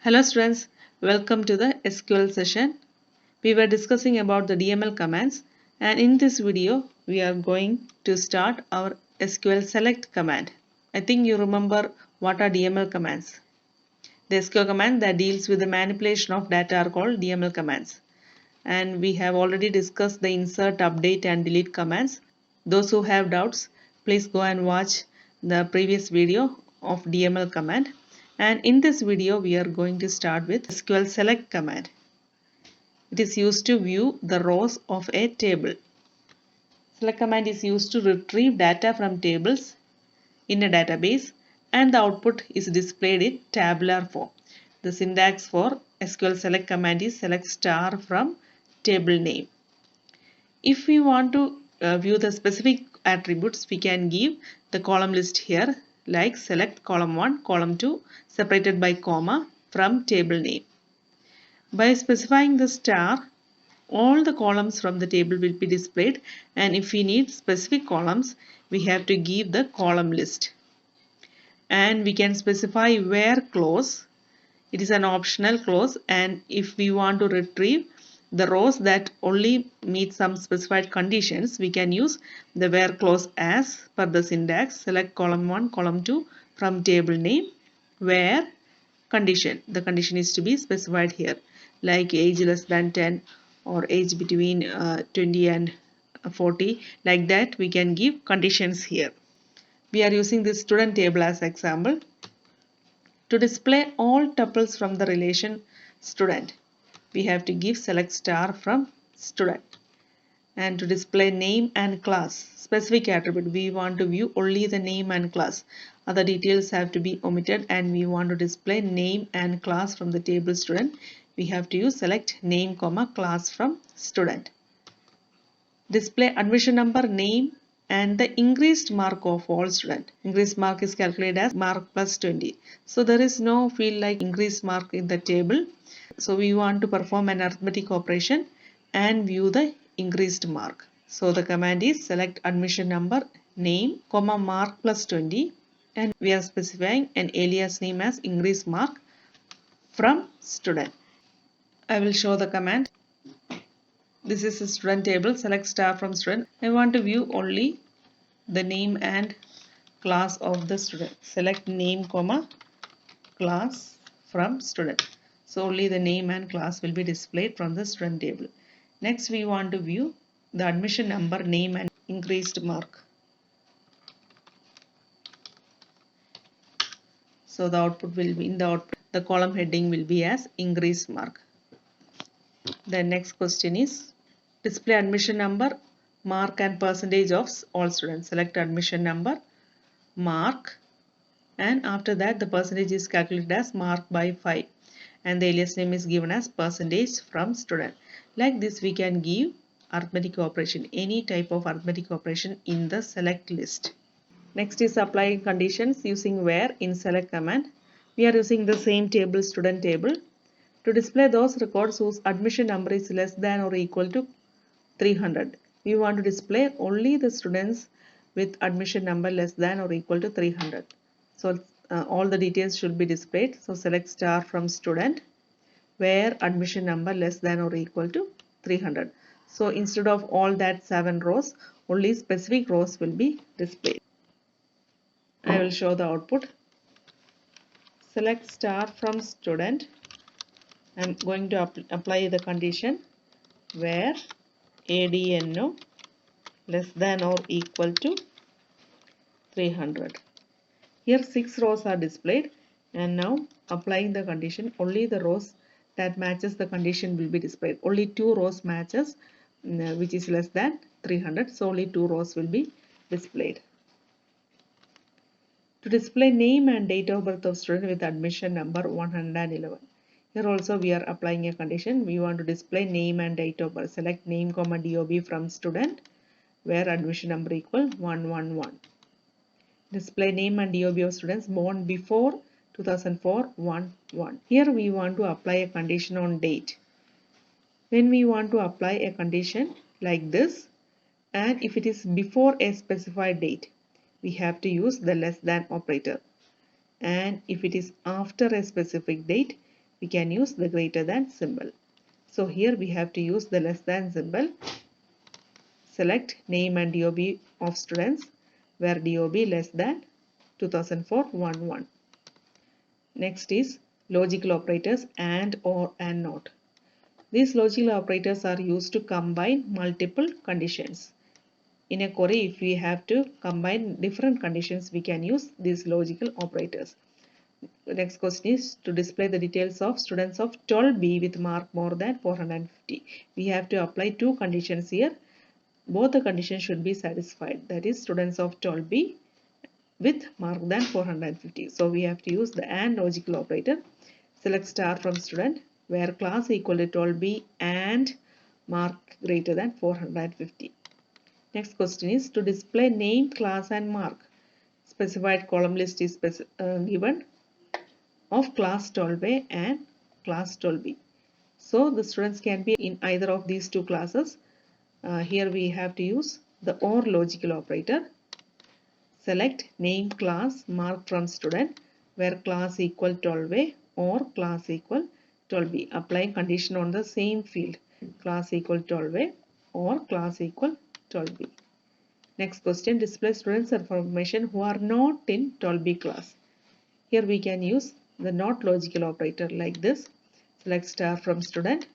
Hello students, welcome to the SQL session. We were discussing about the DML commands, and in this video we are going to start our SQL select command. I think you remember what are DML commands. The SQL command that deals with the manipulation of data are called DML commands. And we have already discussed the insert, update and delete commands. Those who have doubts, please go and watch the previous video of DML command. And in this video, we are going to start with SQL select command. It is used to view the rows of a table. Select command is used to retrieve data from tables in a database, and the output is displayed in tabular form. The syntax for SQL select command is select star from table name. If we want to view the specific attributes, we can give the column list here, like select column 1, column 2 separated by comma from table name. By specifying the star, all the columns from the table will be displayed, and if we need specific columns, we have to give the column list. And we can specify where clause. It is an optional clause, and if we want to retrieve the rows that only meet some specified conditions, we can use the where clause as per the syntax. Select column 1, column 2 from table name, where condition. The condition is to be specified here, like age less than 10 or age between 20 and 40. Like that, we can give conditions here. We are using this student table as example. To display all tuples from the relation student, we have to give select star from student. And to display name and class, specific attribute, we want to view only the name and class. Other details have to be omitted, and we want to display name and class from the table student. We have to use select name comma class from student. Display admission number, name and the increased mark of all students. Increased mark is calculated as mark plus 20. So there is no field like increased mark in the table. So we want to perform an arithmetic operation and view the increased mark. So the command is select admission number, name, comma mark plus 20, and we are specifying an alias name as increased mark from student. I will show the command. This is a student table. Select star from student. I want to view only the name and class of the student. Select name comma class from student. So only the name and class will be displayed from the student table. Next, we want to view the admission number, name and increased mark. So the output will be in the output. The column heading will be as increased mark. The next question is display admission number, mark and percentage of all students. Select admission number, mark, and after that the percentage is calculated as mark by 5, and the alias name is given as percentage from student. Like this, we can give arithmetic operation, any type of arithmetic operation in the select list. Next is applying conditions using where in select command. We are using the same table, student table. To display those records whose admission number is less than or equal to 300. We want to display only the students with admission number less than or equal to 300. So all the details should be displayed. So select star from student where admission number less than or equal to 300. So instead of all that 7 rows, only specific rows will be displayed. I will show the output. Select star from student. I am going to apply the condition where ADNO less than or equal to 300. Here 6 rows are displayed, and now applying the condition, only the rows that matches the condition will be displayed. Only 2 rows matches which is less than 300, so only 2 rows will be displayed. To display name and date of birth of student with admission number 111. Here also we are applying a condition. We want to display name and date of birth. Select name comma DOB from student where admission number equal 111. Display name and DOB of students born before 2004 11. Here we want to apply a condition on date. When we want to apply a condition like this, and if it is before a specified date, we have to use the less than operator. And if it is after a specific date, we can use the greater than symbol. So here we have to use the less than symbol. Select name and DOB of students where DOB less than 2004-11. Next is logical operators and, or, and not. These logical operators are used to combine multiple conditions. In a query, if we have to combine different conditions, we can use these logical operators. The next question is to display the details of students of 12B with mark more than 450. We have to apply two conditions here. Both the conditions should be satisfied. That is students of 12B with mark than 450. So we have to use the AND logical operator. Select star from student where class equal to 12B and mark greater than 450. Next question is to display name, class and mark. Specified column list is given of class 12A and class 12B. So the students can be in either of these two classes. Here we have to use the OR logical operator. Select name, class, mark from student where class equal 12A or class equal 12B. Applying condition on the same field, class equal 12A or class equal 12B. Next question, display students information who are not in 12B class. Here we can use the not logical operator like this. Select star from student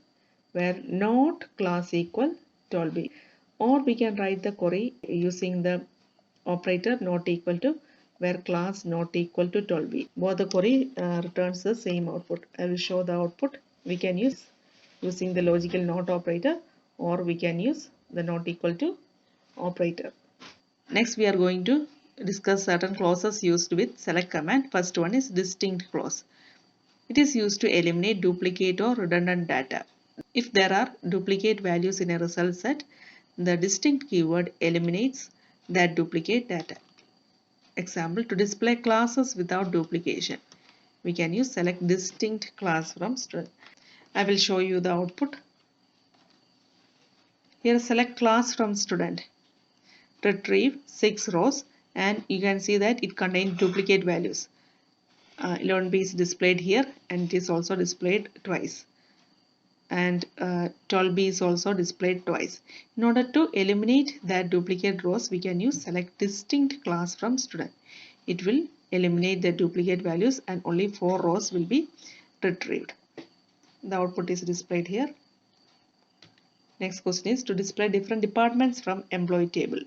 where not class equal 12B, or we can write the query using the operator not equal to where class not equal to 12B. Both the query returns the same output. I will show the output. We can use using the logical not operator, or we can use the not equal to operator. Next we are going to discuss certain clauses used with select command. First one is distinct clause. It is used to eliminate duplicate or redundant data. If there are duplicate values in a result set, the distinct keyword eliminates that duplicate data. Example, to display classes without duplication, we can use select distinct class from student. I will show you the output. Here select class from student. Retrieve 6 rows and you can see that it contains duplicate values. 11B is displayed here and it is also displayed twice. And 12B is also displayed twice. In order to eliminate that duplicate rows, we can use select distinct class from student. It will eliminate the duplicate values and only 4 rows will be retrieved. The output is displayed here. Next question is to display different departments from employee table.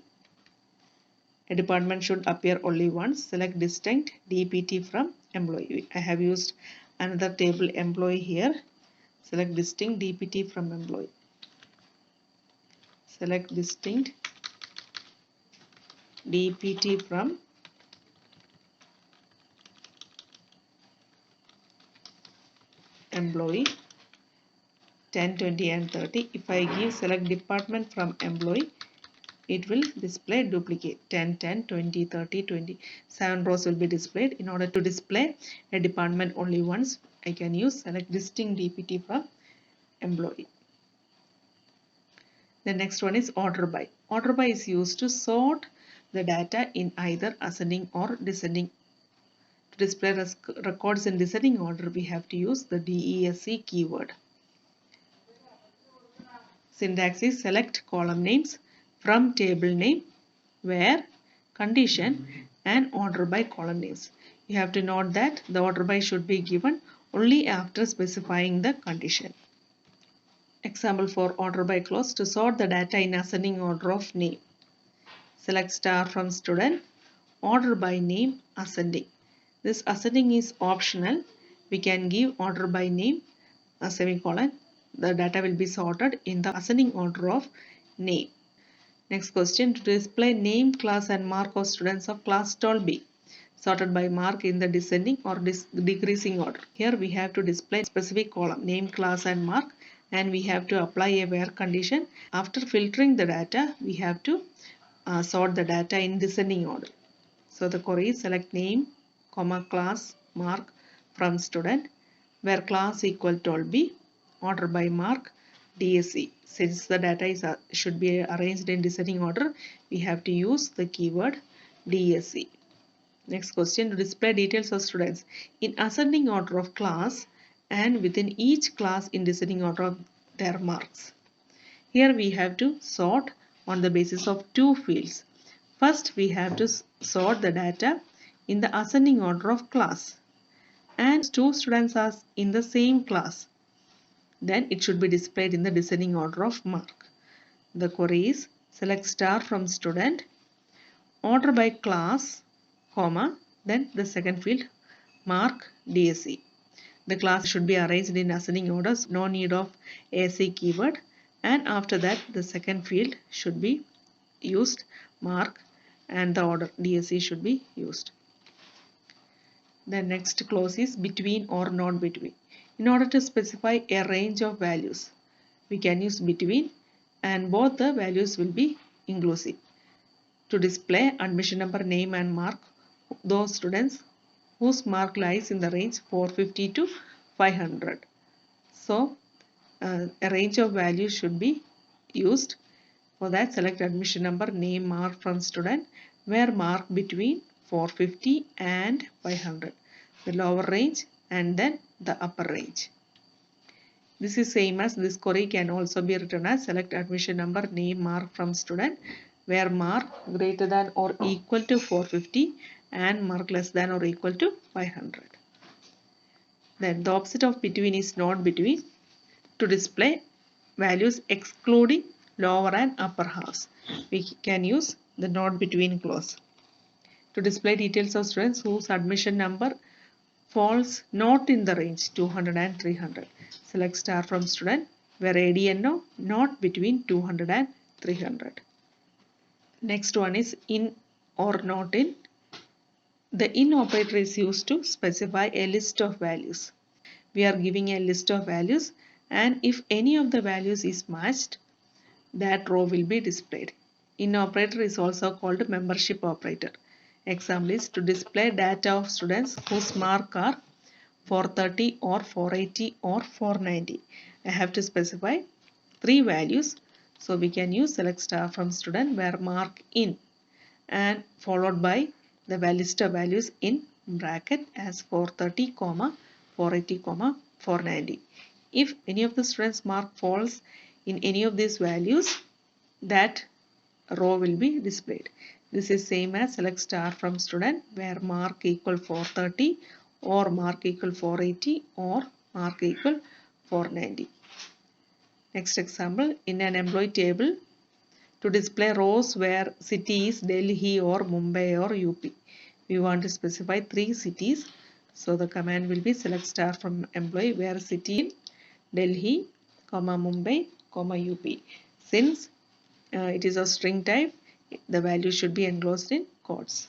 A department should appear only once. Select distinct DPT from employee. I have used another table employee here. Select distinct DPT from employee. Select distinct DPT from employee 10, 20 and 30. If I give select department from employee, it will display duplicate 10, 10, 20, 30, 20. 7 rows will be displayed. In order to display a department only once, I can use select distinct DPT from employee. The next one is order by. Order by is used to sort the data in either ascending or descending. To display records in descending order, we have to use the DESC keyword. Syntax is select column names from table name where condition and order by column names. You have to note that the order by should be given only after specifying the condition. Example for order by clause, to sort the data in ascending order of name. Select star from student, order by name ascending. This ascending is optional. We can give order by name a semicolon. The data will be sorted in the ascending order of name. Next question, to display name, class and mark of students of class 12B. Sorted by mark in the descending or decreasing order. Here we have to display specific column, name, class and mark, and we have to apply a where condition. After filtering the data, we have to sort the data in descending order. So the query is select name, comma, class, mark from student, where class equal 12B, order by mark, DSC. Since the data is should be arranged in descending order, we have to use the keyword DSC. Next question, to display details of students in ascending order of class and within each class in descending order of their marks. Here we have to sort on the basis of two fields. First, we have to sort the data in the ascending order of class, and two students are in the same class. Then it should be displayed in the descending order of mark. The query is select star from student, order by class, comma, then the second field mark DSE. The class should be arranged in ascending order, so no need of AC keyword, and after that the second field should be used, mark, and the order DSE should be used. The next clause is between or not between. In order to specify a range of values, we can use between, and both the values will be inclusive. To display admission number, name and mark, those students whose mark lies in the range 450 to 500. So a range of values should be used. For that, select admission number, name, mark from student where mark between 450 and 500. The lower range and then the upper range. This is same as this query can also be written as select admission number, name, mark from student where mark greater than or equal to 450 and mark less than or equal to 500. Then the opposite of between is not between. To display values excluding lower and upper halves, we can use the not between clause. To display details of students whose admission number falls not in the range 200 and 300, select star from student where ADNO not between 200 and 300. Next one is in or not in. The in operator is used to specify a list of values. We are giving a list of values, and if any of the values is matched, that row will be displayed. In operator is also called membership operator. Example is to display data of students whose mark are 430 or 480 or 490. I have to specify three values. So we can use select star from student where mark in and followed by the list of values in bracket as 430, 480, 490. If any of the students mark falls in any of these values, that row will be displayed. This is same as select star from student where mark equal 430 or mark equal 480 or mark equal 490. Next example, in an employee table, to display rows where city is Delhi or Mumbai or UP. We want to specify three cities. So the command will be select star from employee where city in Delhi, Mumbai, UP. Since it is a string type, the value should be enclosed in quotes.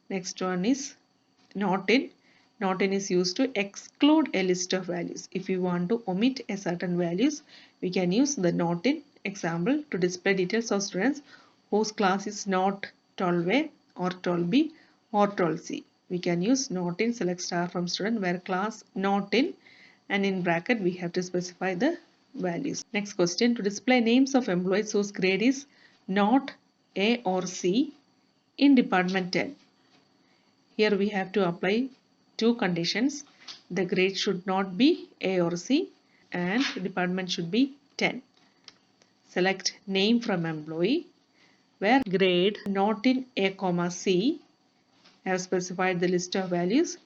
Next one is not in. Not in is used to exclude a list of values. If you want to omit a certain values, we can use the not in. Example, to display details of students whose class is not 12A or 12B or 12C. We can use not in, select star from student where class not in, and in bracket we have to specify the values. Next question, to display names of employees whose grade is not A or C in department 10. Here we have to apply two conditions. The grade should not be A or C and department should be 10. Select name from employee where grade not in A, C. I have specified the list of values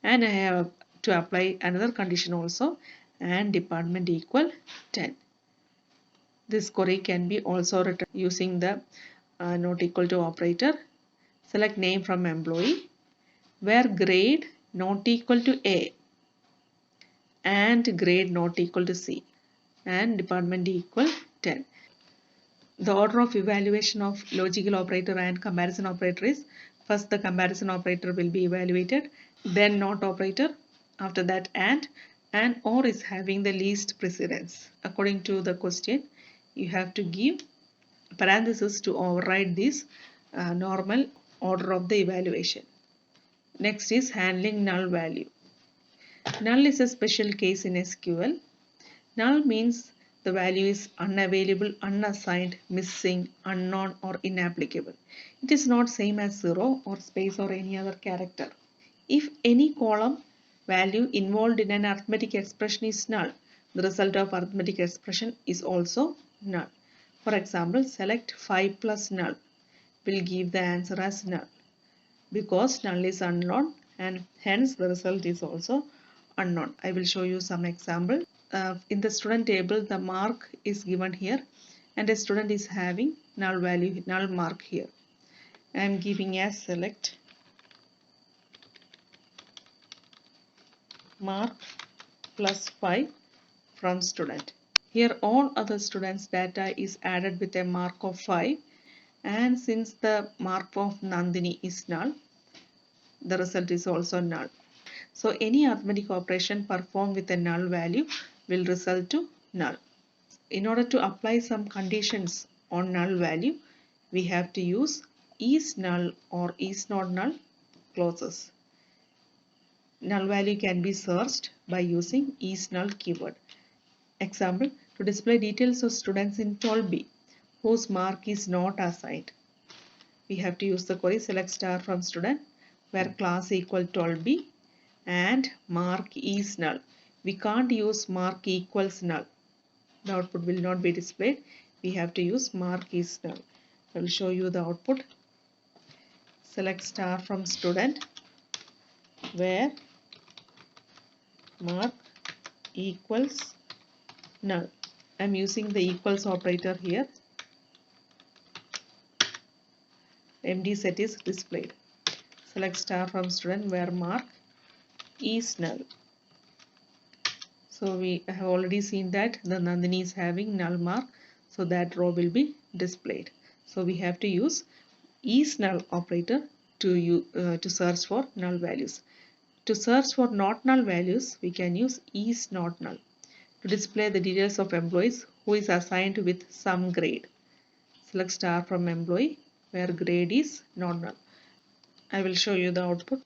and I have to apply another condition also, and department equal 10. This query can be also written using the not equal to operator. Select name from employee where grade not equal to A and grade not equal to C and department equal 10. The order of evaluation of logical operator and comparison operator is first the comparison operator will be evaluated, then not operator, after that and or is having the least precedence. According to the question, you have to give parenthesis to override this normal order of the evaluation. Next is handling null value. Null is a special case in SQL. Null means the value is unavailable, unassigned, missing, unknown or inapplicable. It is not same as 0 or space or any other character. If any column value involved in an arithmetic expression is null. The result of arithmetic expression is also null. For example, select 5 plus null will give the answer as null because null is unknown and hence the result is also unknown. I will show you some example. In the student table, the mark is given here and a student is having null value, null mark here. I am giving as select mark plus 5 from student. Here all other students data is added with a mark of 5 and since the mark of Nandini is null, the result is also null. So any arithmetic operation performed with a null value will result to null. In order to apply some conditions on null value, we have to use is null or is not null clauses. Null value can be searched by using is null keyword. Example, to display details of students in 12B whose mark is not assigned, we have to use the query select star from student where class equal 12B and mark is null. We can't use mark equals null. The output will not be displayed. We have to use mark is null. I will show you the output. Select star from student where mark equals null. I am using the equals operator here. Empty set is displayed. Select star from student where mark is null. So we have already seen that the Nandini is having null mark, so that row will be displayed. So we have to use is null operator to search for null values. To search for not null values, we can use is not null. To display the details of employees who is assigned with some grade, select star from employee where grade is not null. I will show you the output.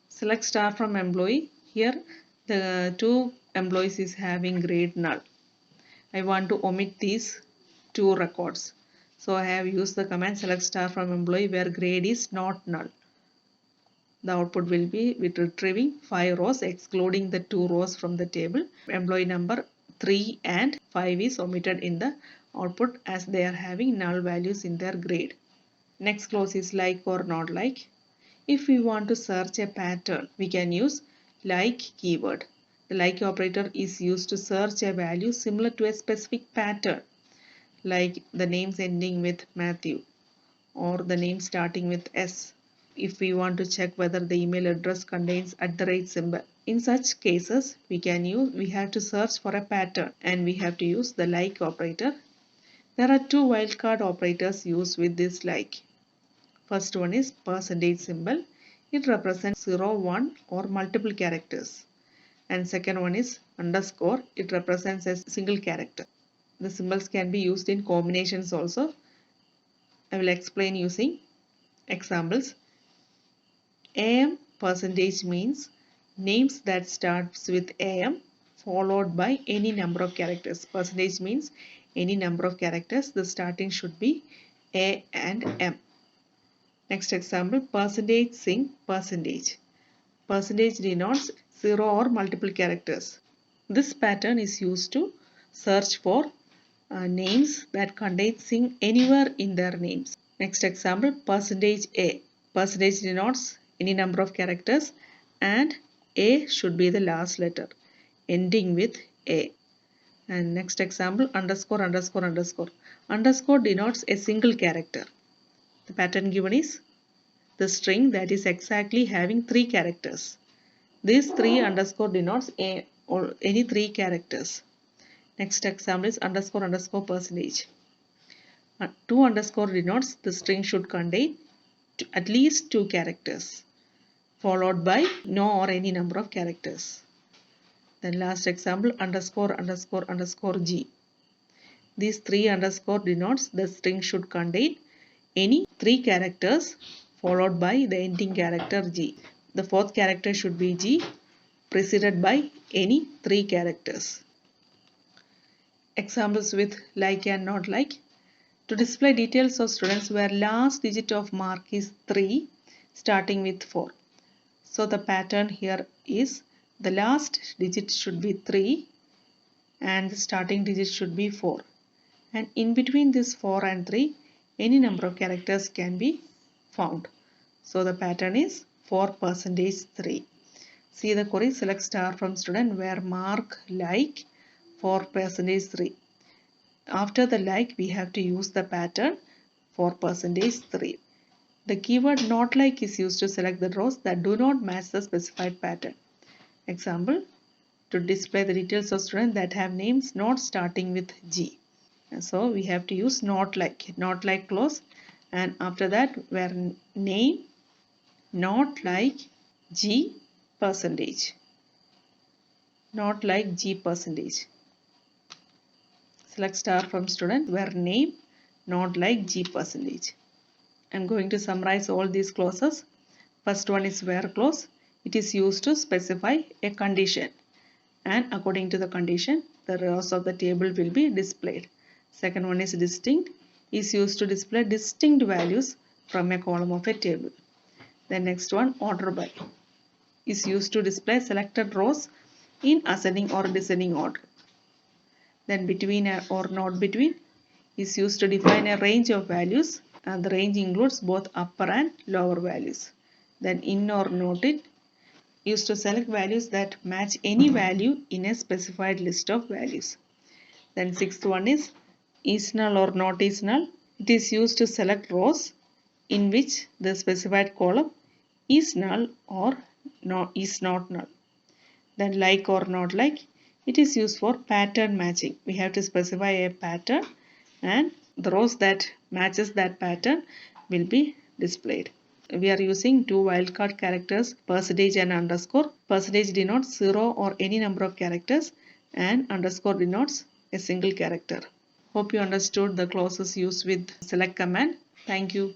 Select star from employee. Here the two employees is having grade null. I want to omit these two records. So I have used the command select star from employee where grade is not null. The output will be with retrieving 5 rows excluding the 2 rows from the table. Employee number 3 and 5 is omitted in the output as they are having null values in their grade. Next clause is like or not like. If we want to search a pattern, we can use like keyword. The like operator is used to search a value similar to a specific pattern, like the names ending with Matthew or the name starting with S. If we want to check whether the email address contains @ symbol. In such cases, we have to search for a pattern and we have to use the like operator. There are two wildcard operators used with this like. First one is percentage symbol. It represents 0, 1 or multiple characters. And second one is underscore. It represents a single character. The symbols can be used in combinations also. I will explain using examples. AM percentage means names that starts with AM followed by any number of characters. Percentage means any number of characters. The starting should be A and M. Next example, percentage sing percentage. Percentage denotes 0 or multiple characters. This pattern is used to search for names that contain sing anywhere in their names. Next example, percentage A. Percentage denotes any number of characters and A should be the last letter ending with A. And next example, underscore underscore underscore. Underscore denotes a single character. The pattern given is the string that is exactly having 3 characters. These 3 underscore denotes any 3 characters. Next example is underscore underscore percentage. 2 underscore denotes the string should contain at least 2 characters followed by no or any number of characters. Then last example, underscore underscore underscore G. These 3 underscore denotes the string should contain any 3 characters followed by the ending character G. The 4th character should be G preceded by any 3 characters. Examples with like and not like. To display details of students where last digit of mark is 3 starting with 4. So the pattern here is the last digit should be 3 and the starting digit should be 4. And in between this 4 and 3, any number of characters can be found. So the pattern is 4%3. See the query, select star from student where mark like 4%3. After the like, we have to use the pattern 4%3. The keyword not like is used to select the rows that do not match the specified pattern. Example, to display the details of students that have names not starting with G. So we have to use not like clause, and after that where name not like G percentage. Not like G percentage. Select star from student where name not like G percentage. I'm going to summarize all these clauses. First one is where clause. It is used to specify a condition, and according to the condition the rows of the table will be displayed. Second one is distinct. Is used to display distinct values from a column of a table. The next one, order by, is used to display selected rows in ascending or descending order. Then between or not between is used to define a range of values, and the range includes both upper and lower values. Then in or not in, used to select values that match any value in a specified list of values. Then sixth one is null or not is null. It is used to select rows in which the specified column is null or is not null. Then like or not like, it is used for pattern matching. We have to specify a pattern and the rows that matches that pattern will be displayed. We are using two wildcard characters, percentage and underscore. Percentage denotes 0 or any number of characters, and underscore denotes a single character. Hope you understood the clauses used with select command. Thank you.